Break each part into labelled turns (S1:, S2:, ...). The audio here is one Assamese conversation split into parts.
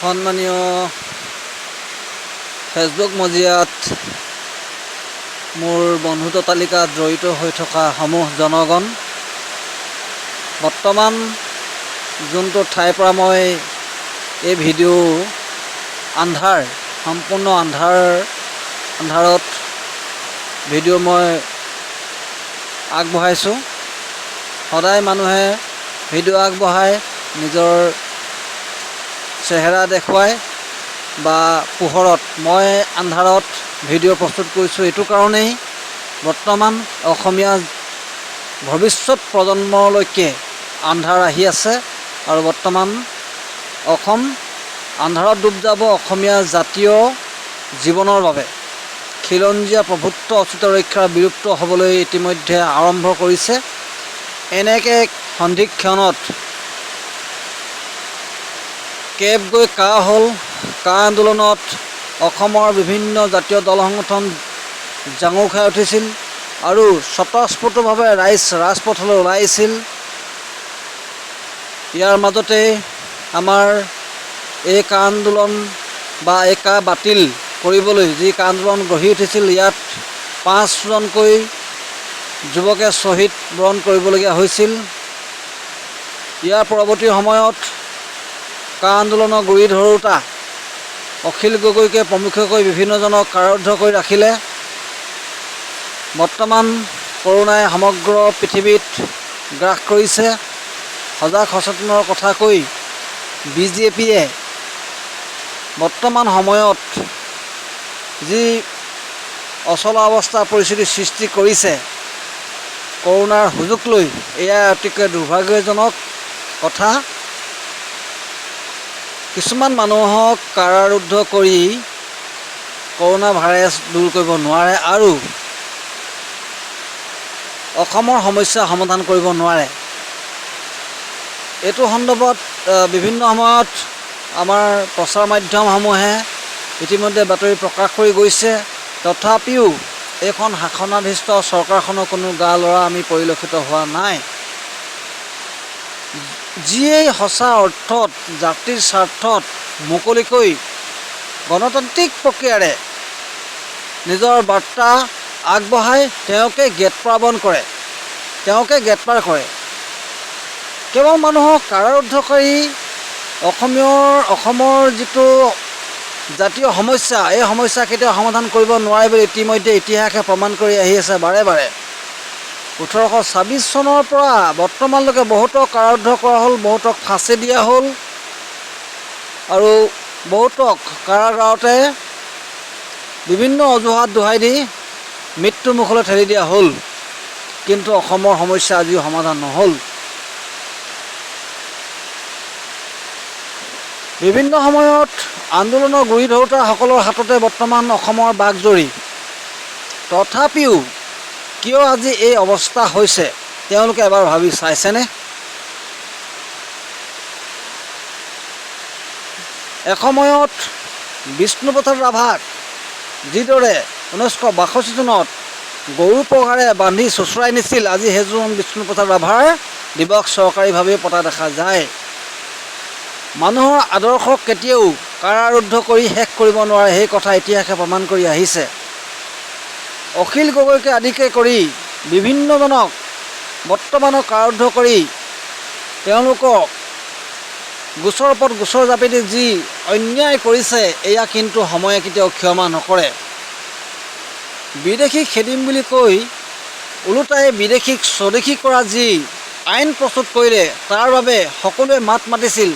S1: সন্মানীয় ফেচবুক মজিয়াত মোৰ বন্ধুত্ব তালিকাত জড়িত হৈ থকা সমূহ জনগণ, বৰ্তমান যোনটো ঠাইৰ পৰা মই এই ভিডিঅ' সম্পূৰ্ণ আন্ধাৰত ভিডিঅ' মই আগবঢ়াইছোঁ। সদায় মানুহে ভিডিঅ' আগবঢ়ায় নিজৰ চেহেৰা দেখুৱায় বা পোহৰত, মই আন্ধাৰত ভিডিঅ' প্ৰস্তুত কৰিছোঁ। এইটো কাৰণেই বৰ্তমান অসমীয়া ভৱিষ্যত প্ৰজন্মলৈকে আন্ধাৰ আহি আছে আৰু বৰ্তমান অসম আন্ধাৰত ডুব যাব। অসমীয়া জাতীয় জীৱনৰ বাবে খিলঞ্জীয়া প্ৰভুত্ব অচ্যুত ৰক্ষাৰ বিলুপ্ত হ'বলৈ ইতিমধ্যে আৰম্ভ কৰিছে। এনেকৈ এক সন্ধিক্ষণত কেব গৈ কা হ'ল। কা আন্দোলনত অসমৰ বিভিন্ন জাতীয় দল সংগঠন জাঙুৰ খাই উঠিছিল আৰু স্বতঃস্ফূৰ্তভাৱে ৰাইজ ৰাজপথলৈ ওলাইছিল। ইয়াৰ মাজতে আমাৰ এই কা আন্দোলন বা এই কা বাতিল কৰিবলৈ যি কা আন্দোলন গঢ়ি উঠিছিল, ইয়াত 5জনকৈ যুৱকে শ্বহীদ বৰণ কৰিবলগীয়া হৈছিল। ইয়াৰ পৰৱৰ্তী সময়ত কা আন্দোলনৰ গুৰি ধৰোঁতা অখিল গগৈকে প্ৰমুখ্যকৈ বিভিন্নজনক কাৰাৰুদ্ধ কৰি ৰাখিলে। বৰ্তমান কৰোনাই সমগ্ৰ পৃথিৱীত গ্ৰাস কৰিছে। সজাগ সচেতনৰ কথা কৈ বিজেপিয়ে বৰ্তমান সময়ত যি অচলা অৱস্থা পৰিস্থিতিৰ সৃষ্টি কৰিছে কৰোনাৰ সুযোগ লৈ, এয়া অতিকৈ দুৰ্ভাগ্যজনক কথা। কিছুমান মানুহক কাৰাৰুদ্ধ কৰি কৰোনা ভাইৰাছ দূৰ কৰিব নোৱাৰে আৰু অসমৰ সমস্যা সমাধান কৰিব নোৱাৰে। এইটো সন্দৰ্ভত বিভিন্ন সময়ত আমাৰ প্ৰচাৰ মাধ্যমসমূহে ইতিমধ্যে বাতৰি প্ৰকাশ কৰি গৈছে। তথাপিও এইখন শাসনাধীষ্ঠ চৰকাৰখনৰ কোনো গা লৰা আমি পৰিলক্ষিত হোৱা নাই, যিয়েই সঁচা অৰ্থত জাতিৰ স্বাৰ্থত মুকলিকৈ গণতান্ত্ৰিক প্ৰক্ৰিয়াৰে নিজৰ বাৰ্তা আগবঢ়াই তেওঁকে গ্ৰেপ্তাৰ কৰে। কেৱল মানুহক কাৰাৰুদ্ধ কৰি অসমৰ যিটো জাতীয় সমস্যা, এই সমস্যা কেতিয়াও সমাধান কৰিব নোৱাৰে বুলি ইতিমধ্যে ইতিহাসে প্ৰমাণ কৰি আহি আছে বাৰে বাৰে। 1826 চনৰ পৰা বৰ্তমানলৈকে বহুতক কাৰাৰুদ্ধ কৰা হ'ল, বহুতক ফাঁচি দিয়া হ'ল আৰু বহুতক কাৰাগাৰতে বিভিন্ন অজুহাত দোহাই দি মৃত্যুৰ মুখলৈ ঠেলি দিয়া হ'ল। কিন্তু অসমৰ সমস্যা আজিও সমাধান নহ'ল। বিভিন্ন সময়ত আন্দোলনৰ গুৰি ধৰোঁতাসকলৰ হাততে বৰ্তমান অসমৰ বাঘজৰী। তথাপিও কিয় আজি এই অৱস্থা হৈছে তেওঁলোকে এবাৰ ভাবি চাইছেনে? এসময়ত বিষ্ণুপ্ৰসাদ ৰাভাক যিদৰে 1962 চনত গৰু পঘাৰে বান্ধি চোঁচৰাই নিছিল, আজি সেইজন বিষ্ণুপ্ৰসাদ ৰাভাৰ দিৱস চৰকাৰীভাৱে পতা দেখা যায়। মানুহৰ আদৰ্শক কেতিয়াও কাৰাৰুদ্ধ কৰি শেষ কৰিব নোৱাৰে, সেই কথা ইতিহাসে প্ৰমাণ কৰি আহিছে। অখিল গগৈকে আদিকে কৰি বিভিন্নজনক বৰ্তমানৰ কাৰাৰুদ্ধ কৰি তেওঁলোকক গোচৰ ওপৰত গোচৰ জাপি দি যি অন্যায় কৰিছে, এয়া কিন্তু সময়ে কেতিয়াও ক্ষমা নকৰে। বিদেশীক খেদিম বুলি কৈ ওলোটাই বিদেশীক স্বদেশী কৰা যি আইন প্ৰস্তুত কৰিলে, তাৰ বাবে সকলোৱে মাত মাতিছিল,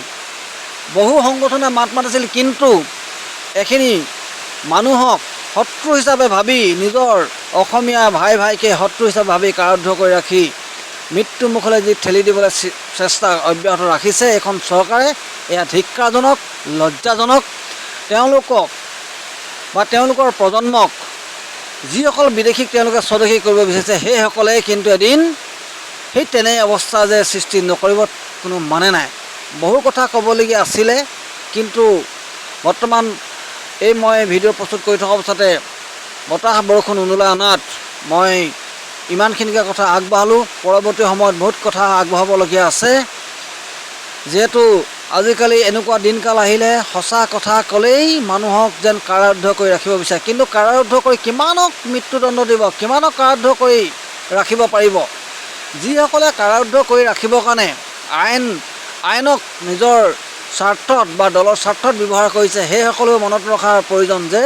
S1: বহু সংগঠনে মাত মাতিছিল। কিন্তু এখিনি মানুহক শত্ৰু হিচাপে ভাবি, নিজৰ অসমীয়া ভাইকে শত্ৰু হিচাপে ভাবি কাৰাৰুদ্ধ কৰি ৰাখি মৃত্যু মুখলৈ যি ঠেলি দিবলৈ চেষ্টা অব্যাহত ৰাখিছে এইখন চৰকাৰে, এয়া ধিক্কাৰজনক, লজ্জাজনক। তেওঁলোকক বা তেওঁলোকৰ প্ৰজন্মক, যিসকল বিদেশীক তেওঁলোকে স্বদেশী কৰিব বিচাৰিছে, সেইসকলে কিন্তু এদিন সেই তেনে অৱস্থা যে সৃষ্টি নকৰিব কোনো মানে নাই। বহু কথা ক'বলগীয়া আছিলে, কিন্তু বৰ্তমান এই মই ভিডিঅ' প্ৰস্তুত কৰি থকা অৱস্থাতে বতাহ বৰষুণ উনলাই অনাত মই ইমানখিনিকে কথা আগবঢ়ালোঁ। পৰৱৰ্তী সময়ত বহুত কথা আগবঢ়াবলগীয়া আছে, যিহেতু আজিকালি এনেকুৱা দিনকাল আহিলে সঁচা কথা ক'লেই মানুহক যেন কাৰাৰুদ্ধ কৰি ৰাখিব বিচাৰে, কিন্তু কাৰাৰুদ্ধ কৰি কিমানক মৃত্যুদণ্ড দিব, কিমানক কাৰাৰুদ্ধ কৰি ৰাখিব পাৰিব। যিসকলে কাৰাৰুদ্ধ কৰি ৰাখিবৰ কাৰণে আইনক নিজৰ স্বাৰ্থত বা দলৰ স্বাৰ্থত ব্যৱহাৰ কৰিছে, সেইসকলেও মনত ৰখাৰ প্ৰয়োজন যে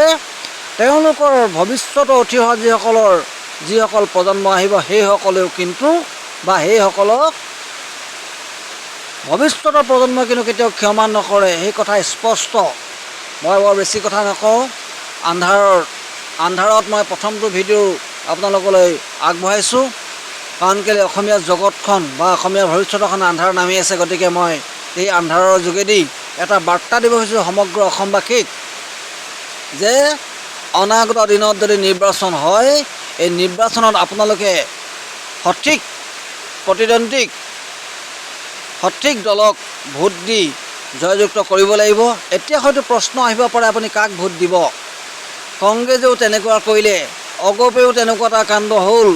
S1: তেওঁলোকৰ ভৱিষ্যত উঠি অহা যিসকল প্ৰজন্ম আহিব, সেইসকলেও কিন্তু বা সেইসকলক ভৱিষ্যতৰ প্ৰজন্মই কিন্তু কেতিয়াও ক্ষমা নকৰে, সেই কথা স্পষ্ট। মই বৰ বেছি কথা নকওঁ। আন্ধাৰত মই প্ৰথমটো ভিডিঅ' আপোনালোকলৈ আগবঢ়াইছোঁ, কাৰণ কেলৈ অসমীয়া জগতখন বা অসমীয়া ভৱিষ্যতখন আন্ধাৰ নামি আছে। গতিকে মই এই আন্ধাৰৰ যোগেদি এটা বাৰ্তা দিব খুজিছোঁ সমগ্ৰ অসমবাসীক যে অনাগত দিনত যদি নিৰ্বাচন হয়, এই নিৰ্বাচনত আপোনালোকে সঠিক প্ৰতিদ্বন্দ্বীক, সঠিক দলক ভোট দি জয়যুক্ত কৰিব লাগিব। এতিয়া হয়তো প্ৰশ্ন আহিব পাৰে আপুনি কাক ভোট দিব। কংগ্ৰেছেও তেনেকুৱা কৰিলে, অগপেও তেনেকুৱা এটা কাণ্ড হ'ল,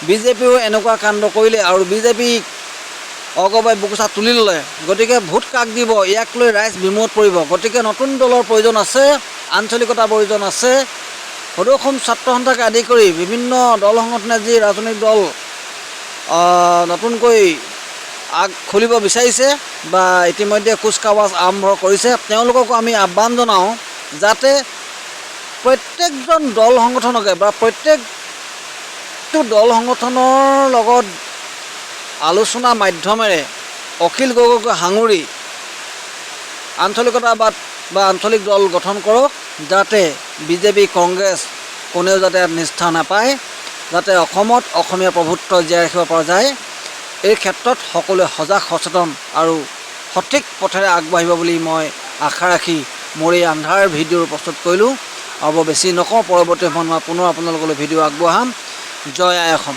S1: বিজেপিও এনেকুৱা কাণ্ড কৰিলে আৰু বিজেপিক অগপাই বুকুচা তুলি ল'লে। গতিকে ভোট কাক দিব, ইয়াক লৈ ৰাইজ বিমোদ পৰিব। গতিকে নতুন দলৰ প্ৰয়োজন আছে, আঞ্চলিকতাৰ প্ৰয়োজন আছে। সদৌ অসম ছাত্ৰ সন্থাকে আদি কৰি বিভিন্ন দল সংগঠনে যি ৰাজনৈতিক দল নতুনকৈ খুলিব বিচাৰিছে বা ইতিমধ্যে কুচকাৱাজ আৰম্ভ কৰিছে, তেওঁলোককো আমি আহ্বান জনাওঁ যাতে প্ৰত্যেকজন দল সংগঠনকে বা প্ৰত্যেকটো দল সংগঠনৰ লগত আলোচনা মাধ্যমেৰে অখিল গগৈক সাঙুৰি আঞ্চলিকতাবাদ বা আঞ্চলিক দল গঠন কৰক, যাতে বিজেপি কংগ্ৰেছ কোনেও যাতে নিষ্ঠা নাপায়, যাতে অসমত অসমীয়া প্ৰভুত্ব জীয়াই ৰাখিব পৰা যায়। এই ক্ষেত্ৰত সকলোৱে সজাগ সচেতন আৰু সঠিক পথেৰে আগবাঢ়িব বুলি মই আশা ৰাখি মোৰ এই আন্ধাৰ ভিডিঅ' প্ৰস্তুত কৰিলোঁ। আৰু বেছি নকওঁ, পৰৱৰ্তী সময়ত মই পুনৰ আপোনালোকলৈ ভিডিঅ' আগবঢ়াম। জয় আই অসম।